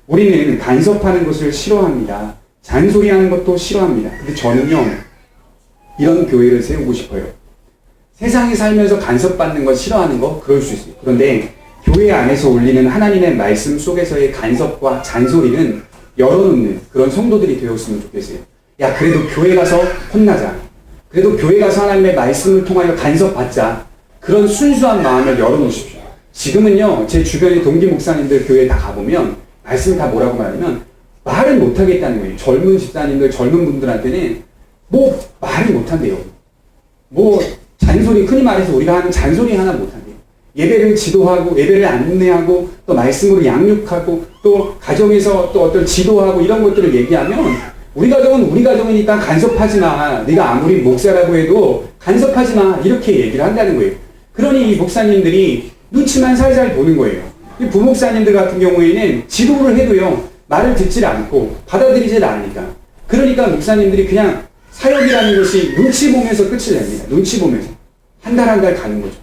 Speaker 1: 우리는 간섭하는 것을 싫어합니다. 잔소리하는 것도 싫어합니다. 근데 저는요, 이런 교회를 세우고 싶어요. 세상에 살면서 간섭받는 것 싫어하는 거 그럴 수 있어요. 그런데 교회 안에서 올리는 하나님의 말씀 속에서의 간섭과 잔소리는 열어놓는 그런 성도들이 되었으면 좋겠어요. 야, 그래도 교회 가서 혼나자. 그래도 교회 가서 하나님의 말씀을 통하여 간섭받자. 그런 순수한 마음을 열어놓으십시오. 지금은요, 제 주변의 동기 목사님들 교회 다 가보면 말씀을 다 뭐라고 말하면 말을 못하겠다는 거예요. 젊은 집사님들, 젊은 분들한테는 뭐 말을 못한대요. 뭐 잔소리, 흔히 말해서 우리가 하는 잔소리 하나 못한대요. 예배를 지도하고 예배를 안내하고 또 말씀으로 양육하고 또 가정에서 또 어떤 지도하고 이런 것들을 얘기하면 우리 가정은 우리 가정이니까 간섭하지 마. 네가 아무리 목사라고 해도 간섭하지 마. 이렇게 얘기를 한다는 거예요. 그러니 이 목사님들이 눈치만 살살 보는 거예요. 이 부목사님들 같은 경우에는 지도를 해도요, 말을 듣질 않고 받아들이질 않으니까. 그러니까 목사님들이 그냥 사역이라는 것이 눈치 보면서 끝을 냅니다. 눈치 보면서. 한 달 한 달 가는 거죠.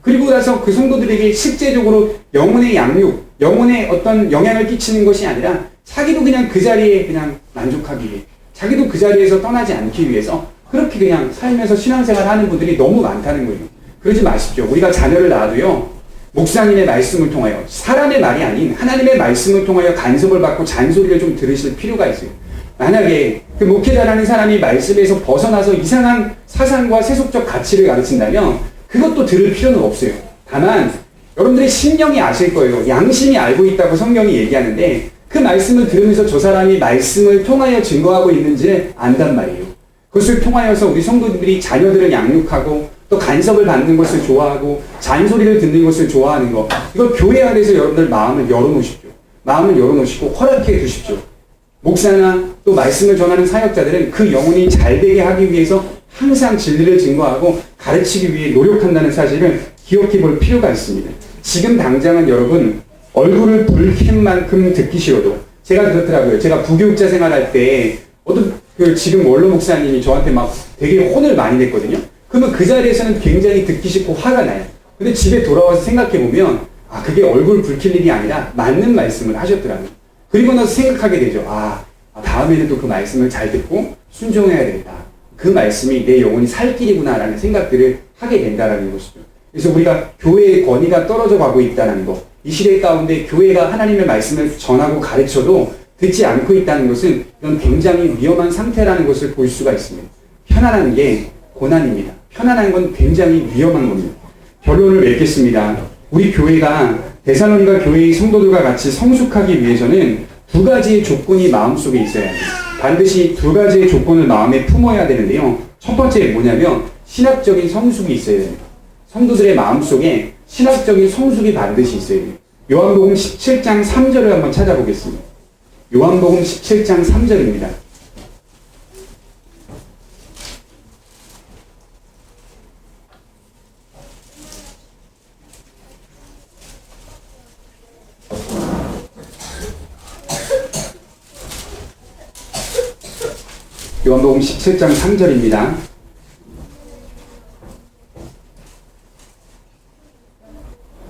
Speaker 1: 그리고 나서 그 성도들에게 실제적으로 영혼의 양육, 영혼의 어떤 영향을 끼치는 것이 아니라 자기도 그냥 그 자리에 그냥 만족하기 위해, 자기도 그 자리에서 떠나지 않기 위해서 그렇게 그냥 살면서 신앙생활 하는 분들이 너무 많다는 거예요. 그러지 마십시오. 우리가 자녀를 낳아도요, 목사님의 말씀을 통하여 사람의 말이 아닌 하나님의 말씀을 통하여 간섭을 받고 잔소리를 좀 들으실 필요가 있어요. 만약에 그 목회자라는 사람이 말씀에서 벗어나서 이상한 사상과 세속적 가치를 가르친다면 그것도 들을 필요는 없어요. 다만 여러분들의 심령이 아실 거예요. 양심이 알고 있다고 성경이 얘기하는데 그 말씀을 들으면서 저 사람이 말씀을 통하여 증거하고 있는지를 안단 말이에요. 그것을 통하여서 우리 성도들이 자녀들을 양육하고 또 간섭을 받는 것을 좋아하고 잔소리를 듣는 것을 좋아하는 것, 이걸 교회 안에서 여러분들 마음을 열어놓으십시오. 마음을 열어놓으시고 허락해 두십시오. 목사나 또 말씀을 전하는 사역자들은 그 영혼이 잘되게 하기 위해서 항상 진리를 증거하고 가르치기 위해 노력한다는 사실을 기억해 볼 필요가 있습니다. 지금 당장은 여러분 얼굴을 붉힌 만큼 듣기 싫어도, 제가 그렇더라고요. 제가 부교육자 생활할 때 어떤 지금 원로 목사님이 저한테 막 되게 혼을 많이 냈거든요. 그러면 그 자리에서는 굉장히 듣기 싫고 화가 나요. 근데 집에 돌아와서 생각해보면 그게 얼굴 붉힐 일이 아니라 맞는 말씀을 하셨더라고요. 그리고 나서 생각하게 되죠. 다음에는 또 그 말씀을 잘 듣고 순종해야 되겠다. 그 말씀이 내 영혼이 살 길이구나 라는 생각들을 하게 된다는 것이죠. 그래서 우리가 교회의 권위가 떨어져 가고 있다는 것, 이 시대 가운데 교회가 하나님의 말씀을 전하고 가르쳐도 듣지 않고 있다는 것은 이건 굉장히 위험한 상태라는 것을 볼 수가 있습니다. 편안한 게 고난입니다. 편안한 건 굉장히 위험한 겁니다. 결론을 맺겠습니다. 우리 교회가 데살로니가 교회의 성도들과 같이 성숙하기 위해서는 두 가지의 조건이 마음속에 있어야 합니다. 반드시 두 가지의 조건을 마음에 품어야 되는데요. 첫 번째 뭐냐면 신학적인 성숙이 있어야 됩니다. 성도들의 마음속에 신학적인 성숙이 반드시 있어야 돼요. 요한복음 17장 3절을 한번 찾아보겠습니다. 요한복음 17장 3절입니다. 요한복음 17장 3절입니다.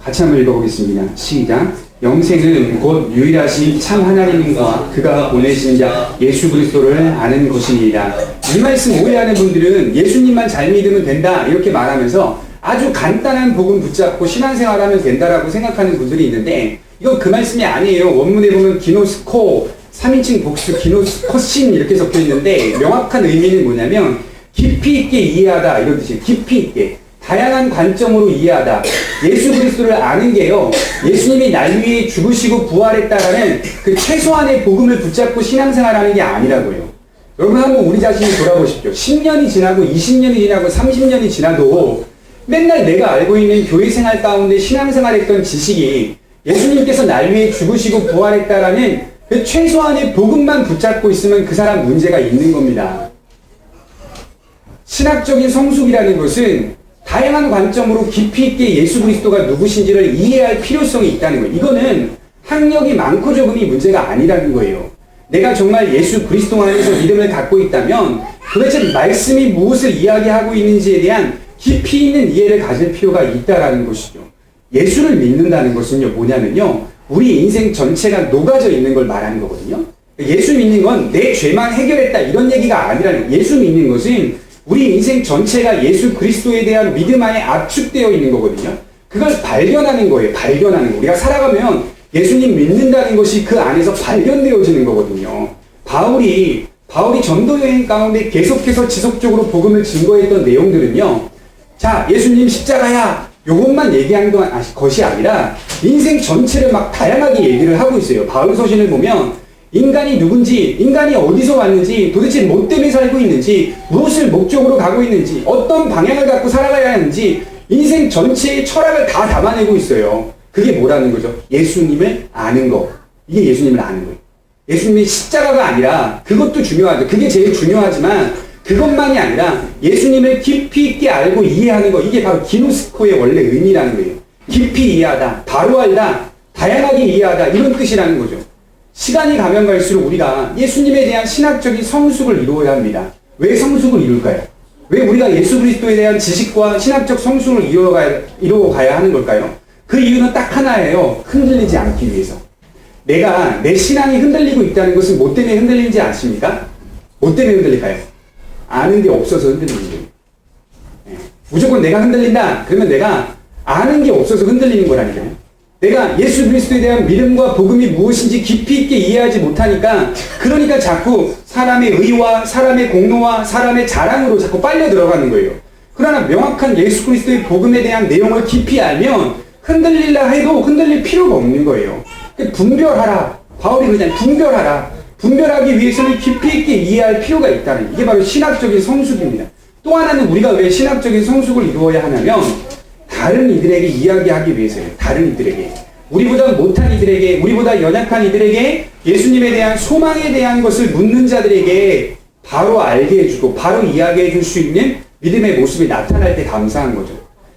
Speaker 1: 같이 한번 읽어보겠습니다. 시작. 영생은 곧 유일하신 참 하나님과 그가 보내신 자 예수 그리스도를 아는 것이니라. 이 말씀 오해하는 분들은 예수님만 잘 믿으면 된다 이렇게 말하면서 아주 간단한 복음 붙잡고 신앙생활하면 된다라고 생각하는 분들이 있는데 이건 그 말씀이 아니에요. 원문에 보면 기노스코 3인칭 복수 기노스코신 이렇게 적혀 있는데 명확한 의미는 뭐냐면 깊이 있게 이해하다 이런 뜻이에요. 깊이 있게. 다양한 관점으로 이해하다. 예수 그리스도를 아는 게요, 예수님이 날 위해 죽으시고 부활했다라는 그 최소한의 복음을 붙잡고 신앙생활하는 게 아니라고요. 여러분 한번 우리 자신을 돌아보십시오. 10년이 지나고 20년이 지나고 30년이 지나도 맨날 내가 알고 있는 교회 생활 가운데 신앙생활했던 지식이 예수님께서 날 위해 죽으시고 부활했다라는 그 최소한의 복음만 붙잡고 있으면 그 사람 문제가 있는 겁니다. 신학적인 성숙이라는 것은 다양한 관점으로 깊이 있게 예수 그리스도가 누구신지를 이해할 필요성이 있다는 거예요. 이거는 학력이 많고 적음이 문제가 아니라는 거예요. 내가 정말 예수 그리스도 안에서 믿음을 갖고 있다면 도대체 말씀이 무엇을 이야기하고 있는지에 대한 깊이 있는 이해를 가질 필요가 있다라는 것이죠. 예수를 믿는다는 것은요, 뭐냐면요, 우리 인생 전체가 녹아져 있는 걸 말하는 거거든요. 예수 믿는 건 내 죄만 해결했다 이런 얘기가 아니라는 거예요. 예수 믿는 것은 우리 인생 전체가 예수 그리스도에 대한 믿음 안에 압축되어 있는 거거든요. 그걸 발견하는 거예요. 발견하는 거. 우리가 살아가면 예수님 믿는다는 것이 그 안에서 발견되어지는 거거든요. 바울이 전도 여행 가운데 계속해서 지속적으로 복음을 증거했던 내용들은요, 자, 예수님 십자가야, 요것만 얘기한 것이 아니라 인생 전체를 막 다양하게 얘기를 하고 있어요. 바울 서신을 보면 인간이 누군지, 인간이 어디서 왔는지, 도대체 뭐 때문에 살고 있는지, 무엇을 목적으로 가고 있는지, 어떤 방향을 갖고 살아가야 하는지 인생 전체의 철학을 다 담아내고 있어요. 그게 뭐라는 거죠? 예수님을 아는 거. 이게 예수님을 아는 거예요. 예수님이 십자가가 아니라, 그것도 중요하죠. 그게 제일 중요하지만 그것만이 아니라 예수님을 깊이 있게 알고 이해하는 거, 이게 바로 기노스코의 원래 의미라는 거예요. 깊이 이해하다, 바로 알다, 다양하게 이해하다, 이런 뜻이라는 거죠. 시간이 가면 갈수록 우리가 예수님에 대한 신학적인 성숙을 이루어야 합니다. 왜 성숙을 이룰까요? 왜 우리가 예수 그리스도에 대한 지식과 신학적 성숙을 이루어가야 하는 걸까요? 그 이유는 딱 하나예요. 흔들리지 않기 위해서. 내가 내 신앙이 흔들리고 있다는 것은 뭐 때문에 흔들리는지 아십니까? 뭐 때문에 흔들릴까요? 아는 게 없어서 흔들리는 거예요. 네. 무조건 내가 흔들린다. 그러면 내가 아는 게 없어서 흔들리는 거라니까요. 내가 예수 그리스도에 대한 믿음과 복음이 무엇인지 깊이 있게 이해하지 못하니까, 그러니까 자꾸 사람의 의와 사람의 공로와 사람의 자랑으로 자꾸 빨려 들어가는 거예요. 그러나 명확한 예수 그리스도의 복음에 대한 내용을 깊이 알면 흔들리려 해도 흔들릴 필요가 없는 거예요. 분별하라. 바울이 그냥 분별하라. 분별하기 위해서는 깊이 있게 이해할 필요가 있다는, 이게 바로 신학적인 성숙입니다. 또 하나는 우리가 왜 신학적인 성숙을 이루어야 하냐면, 다른 이들에게 이야기하기 위해서예요. 다른 이들에게. 우리보다 못한 이들에게, 우리보다 연약한 이들에게 예수님에 대한 소망에 대한 것을 묻는 자들에게 바로 알게 해주고 바로 이야기해 줄 수 있는 믿음의 모습이 나타날 때 감사한 거죠.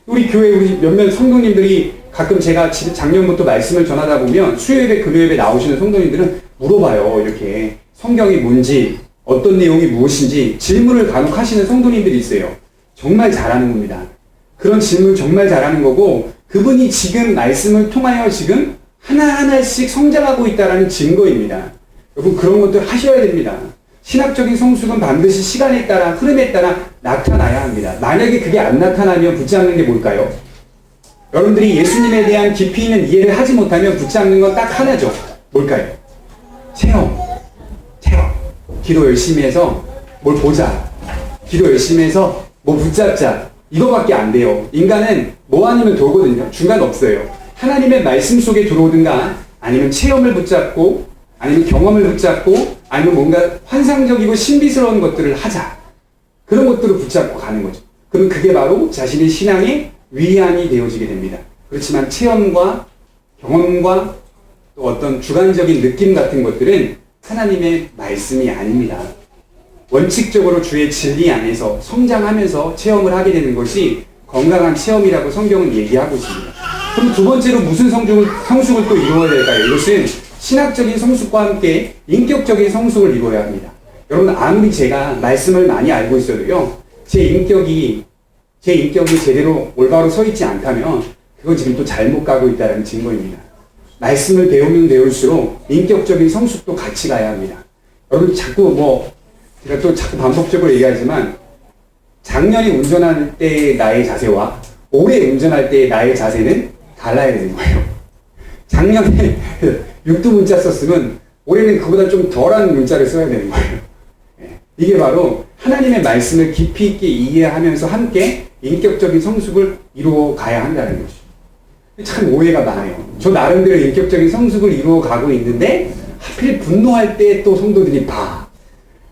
Speaker 1: 우리 교회 우리 몇몇 성도님들이 가끔 제가 작년부터 말씀을 전하다 보면 수요예배, 금요예배 나오시는 성도님들은 물어봐요. 이렇게 성경이 뭔지, 어떤 내용이 무엇인지 질문을 간혹 하시는 성도님들이 있어요. 정말 잘하는 겁니다. 그런 질문 정말 잘하는 거고, 그분이 지금 말씀을 통하여 지금 하나하나씩 성장하고 있다는 증거입니다. 여러분, 그런 것들 하셔야 됩니다. 신학적인 성숙은 반드시 시간에 따라, 흐름에 따라 나타나야 합니다. 만약에 그게 안 나타나면 붙잡는 게 뭘까요? 여러분들이 예수님에 대한 깊이 있는 이해를 하지 못하면 붙잡는 건 딱 하나죠. 뭘까요? 체험. 기도 열심히 해서 뭘 보자. 기도 열심히 해서 뭐 붙잡자. 이거밖에 안 돼요. 인간은 뭐 아니면 돌거든요. 중간 없어요. 하나님의 말씀 속에 들어오든가, 아니면 체험을 붙잡고, 아니면 경험을 붙잡고, 아니면 뭔가 환상적이고 신비스러운 것들을 하자. 그런 것들을 붙잡고 가는 거죠. 그럼 그게 바로 자신의 신앙의 위안이 되어지게 됩니다. 그렇지만 체험과 경험과 또 어떤 주관적인 느낌 같은 것들은 하나님의 말씀이 아닙니다. 원칙적으로 주의 진리 안에서 성장하면서 체험을 하게 되는 것이 건강한 체험이라고 성경은 얘기하고 있습니다. 그럼 두 번째로 무슨 성숙을 또 이루어야 될까요? 이것은 신학적인 성숙과 함께 인격적인 성숙을 이루어야 합니다. 여러분, 아무리 제가 말씀을 많이 알고 있어도요, 제 인격이 제대로 올바로 서 있지 않다면 그건 지금 또 잘못 가고 있다는 증거입니다. 말씀을 배우면 배울수록 인격적인 성숙도 같이 가야 합니다. 여러분, 제가 또 자꾸 반복적으로 얘기하지만, 작년에 운전할 때의 나의 자세와 올해 운전할 때의 나의 자세는 달라야 되는 거예요. 작년에 육두 문자 썼으면 올해는 그보다 좀 덜한 문자를 써야 되는 거예요. 이게 바로 하나님의 말씀을 깊이 있게 이해하면서 함께 인격적인 성숙을 이루어 가야 한다는 것이죠. 참 오해가 많아요. 저 나름대로 인격적인 성숙을 이루어 가고 있는데 하필 분노할 때 또 성도들이 봐.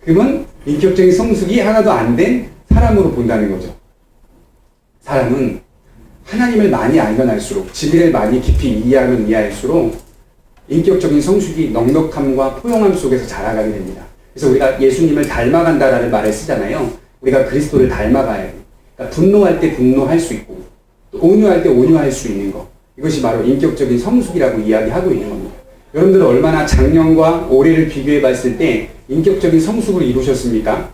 Speaker 1: 그러면 인격적인 성숙이 하나도 안 된 사람으로 본다는 거죠. 사람은 하나님을 많이 알면 알수록, 진리를 많이 깊이 이해하면 이해할수록 인격적인 성숙이 넉넉함과 포용함 속에서 자라가게 됩니다. 그래서 우리가 예수님을 닮아간다라는 말을 쓰잖아요. 우리가 그리스도를 닮아가야 돼요. 그러니까 분노할 때 분노할 수 있고, 또 온유할 때 온유할 수 있는 것. 이것이 바로 인격적인 성숙이라고 이야기하고 있는 겁니다. 여러분들은 얼마나 작년과 올해를 비교해 봤을 때 인격적인 성숙을 이루셨습니까?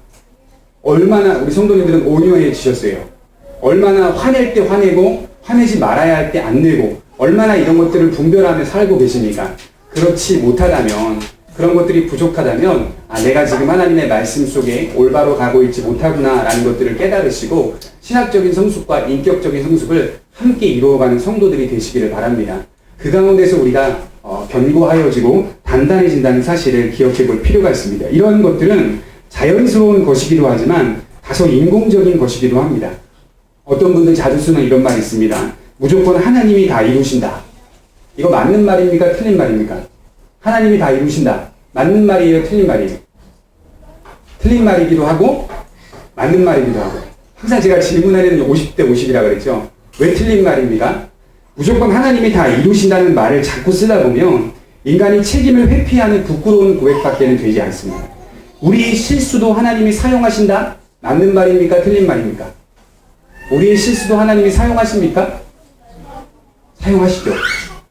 Speaker 1: 얼마나 우리 성도님들은 온유해지셨어요? 얼마나 화낼 때 화내고 화내지 말아야 할 때 안 내고 얼마나 이런 것들을 분별하며 살고 계십니까? 그렇지 못하다면, 그런 것들이 부족하다면 내가 지금 하나님의 말씀 속에 올바로 가고 있지 못하구나 라는 것들을 깨달으시고 신학적인 성숙과 인격적인 성숙을 함께 이루어가는 성도들이 되시기를 바랍니다. 그 가운데서 우리가 견고하여지고 단단해진다는 사실을 기억해 볼 필요가 있습니다. 이런 것들은 자연스러운 것이기도 하지만 다소 인공적인 것이기도 합니다. 어떤 분들 자주 쓰는 이런 말이 있습니다. 무조건 하나님이 다 이루신다. 이거 맞는 말입니까? 틀린 말입니까? 하나님이 다 이루신다. 맞는 말이에요? 틀린 말이에요? 틀린 말이기도 하고 맞는 말이기도 하고. 항상 제가 질문하려는 50대 50이라 그랬죠. 왜 틀린 말입니까? 무조건 하나님이 다 이루신다는 말을 자꾸 쓰다 보면 인간이 책임을 회피하는 부끄러운 고백밖에는 되지 않습니다. 우리의 실수도 하나님이 사용하신다? 맞는 말입니까? 틀린 말입니까? 우리의 실수도 하나님이 사용하십니까? 사용하시죠.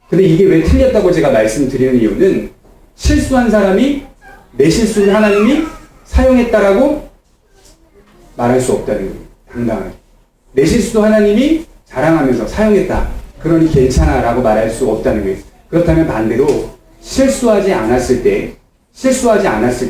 Speaker 1: 근데 이게 왜 틀렸다고 제가 말씀드리는 이유는 실수한 사람이 내 실수를 하나님이 사용했다라고 말할 수 없다는 거예요. 당당하게. 내 실수도 하나님이 자랑하면서 사용했다. 그러니 괜찮아 라고 말할 수 없다는 거예요. 그렇다면 반대로 실수하지 않았을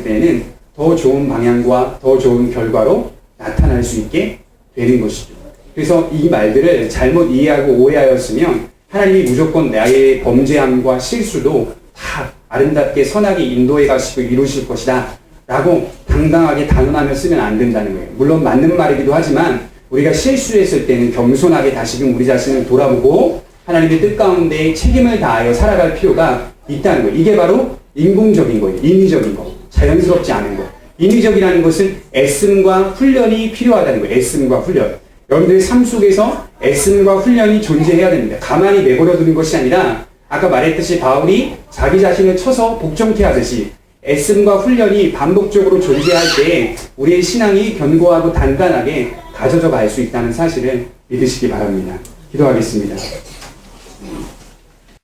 Speaker 1: 때에는 더 좋은 방향과 더 좋은 결과로 나타날 수 있게 되는 것이죠. 그래서 이 말들을 잘못 이해하고 오해하였으면 하나님이 무조건 나의 범죄함과 실수도 다 아름답게 선하게 인도해 가시고 이루실 것이다 라고 당당하게 단언하며 쓰면 안 된다는 거예요. 물론 맞는 말이기도 하지만 우리가 실수했을 때는 겸손하게 다시금 우리 자신을 돌아보고 하나님의 뜻 가운데 책임을 다하여 살아갈 필요가 있다는 거예요. 이게 바로 인공적인 거예요. 인위적인 거. 자연스럽지 않은 거. 인위적이라는 것은 애씀과 훈련이 필요하다는 거예요. 애씀과 훈련. 여러분들의 삶 속에서 애씀과 훈련이 존재해야 됩니다. 가만히 내버려 두는 것이 아니라 아까 말했듯이 바울이 자기 자신을 쳐서 복종케 하듯이 애씀과 훈련이 반복적으로 존재할 때 우리의 신앙이 견고하고 단단하게 가져져 갈 수 있다는 사실을 믿으시기 바랍니다. 기도하겠습니다.